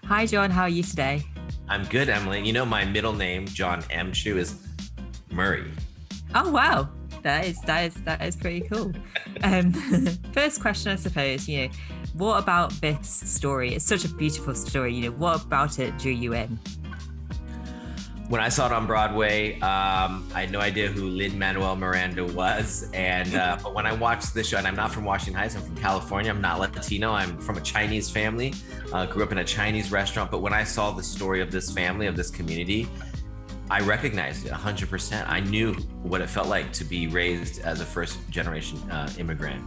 Hi, John. How are you today? I'm good, Emily. You know, my middle name, Jon M. is Murray. Oh, wow. That is pretty cool. Um, First question, I suppose, what about this story? It's such a beautiful story. What about it drew you in? When I saw it on Broadway, I had no idea who Lin-Manuel Miranda was. And but when I watched this show, and I'm not from Washington Heights, I'm from California. I'm not Latino. I'm from a Chinese family. Grew up in a Chinese restaurant. But when I saw the story of this family, of this community, I recognized it 100%. I knew what it felt like to be raised as a first generation immigrant,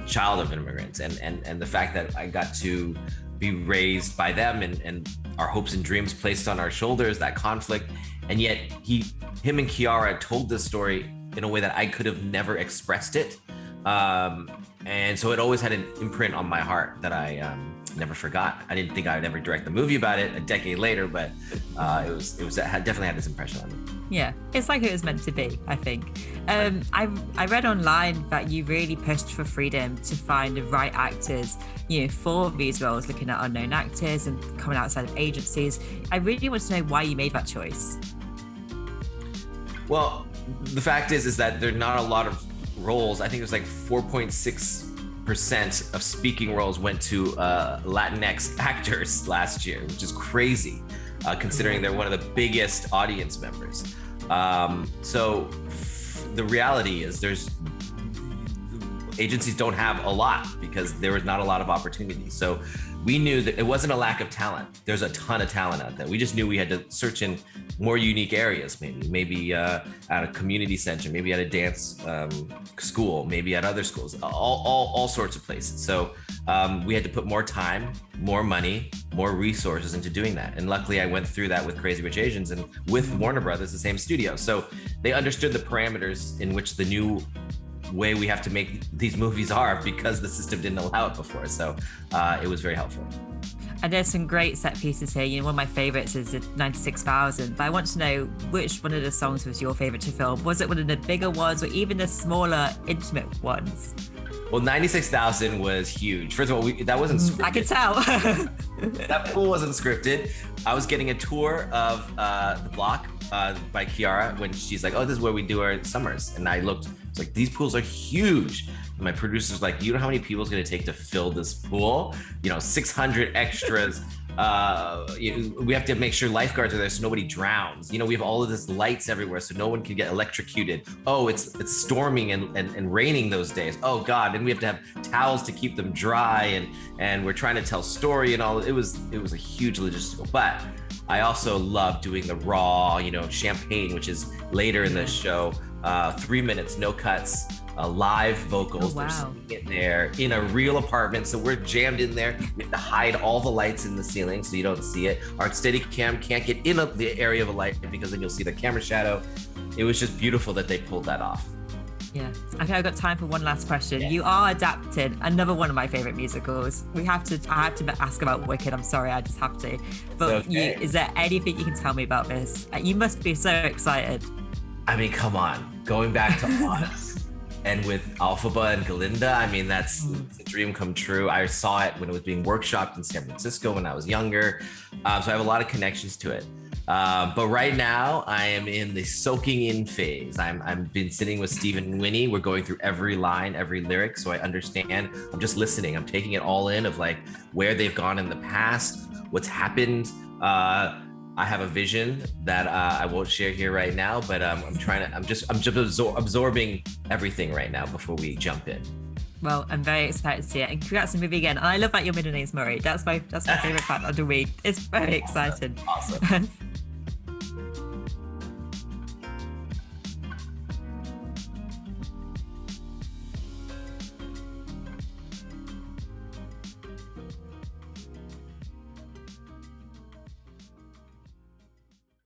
child of immigrants. And the fact that I got to be raised by them and our hopes and dreams placed on our shoulders, that conflict. And yet him and Kiara told this story in a way that I could have never expressed it. And so it always had an imprint on my heart that I never forgot. I didn't think I would ever direct the movie about it a decade later, but it definitely had this impression on me. Yeah, it's like it was meant to be, I think. I read online that you really pushed for freedom to find the right actors, for these roles, looking at unknown actors and coming outside of agencies. I really want to know why you made that choice. Well, the fact is that there are not a lot of roles. I think it was like 4.6% of speaking roles went to Latinx actors last year, which is crazy, considering they're one of the biggest audience members. So the reality is agencies don't have a lot because there was not a lot of opportunities. So we knew that it wasn't a lack of talent. There's a ton of talent out there. We just knew we had to search in more unique areas, maybe at a community center, maybe at a dance school, maybe at other schools, all sorts of places. So we had to put more time, more money, more resources into doing that. And luckily I went through that with Crazy Rich Asians and with Warner Brothers, the same studio. So they understood the parameters in which the new way we have to make these movies are, because the system didn't allow it before. So it was very helpful. And there's some great set pieces here. One of my favorites is the 96,000. But I want to know which one of the songs was your favorite to film. Was it one of the bigger ones or even the smaller, intimate ones? Well, 96,000 was huge. First of all, that wasn't scripted. I could tell. That pool wasn't scripted. I was getting a tour of the block by Kiara when she's like, oh, this is where we do our summers. And I looked, it's like, these pools are huge. And my producer's like, you know how many people it's going to take to fill this pool? 600 extras. We have to make sure lifeguards are there so nobody drowns. We have all of this lights everywhere so no one can get electrocuted. Oh, it's storming and raining those days. Oh God. And we have to have towels to keep them dry and we're trying to tell story and all. It was a huge logistical, but I also love doing the raw, champagne, which is later in the show, 3 minutes, no cuts. Live vocals. Oh, wow. They're singing it there in a real apartment. So we're jammed in there. We have to hide all the lights in the ceiling so you don't see it. Our Steadicam can't get in the area of a light because then you'll see the camera shadow. It was just beautiful that they pulled that off. Yeah. Okay, I've got time for one last question. Yeah. You are adapted another one of my favorite musicals. I have to ask about Wicked. I'm sorry, I just have to. But okay. Is there anything you can tell me about this? You must be so excited. I mean, come on. Going back to Oz. And with Alphaba and Galinda, it's a dream come true. I saw it when it was being workshopped in San Francisco when I was younger. So I have a lot of connections to it. But right now I am in the soaking in phase. I've been sitting with Stephen and Winnie. We're going through every line, every lyric. So I understand. I'm just listening. I'm taking it all in of like where they've gone in the past, what's happened. I have a vision that I won't share here right now, but I'm just absorbing everything right now before we jump in. Well, I'm very excited to see it, and congrats on the movie again. And I love that your middle name's Murray. That's my favorite part of the week. It's very exciting. Awesome.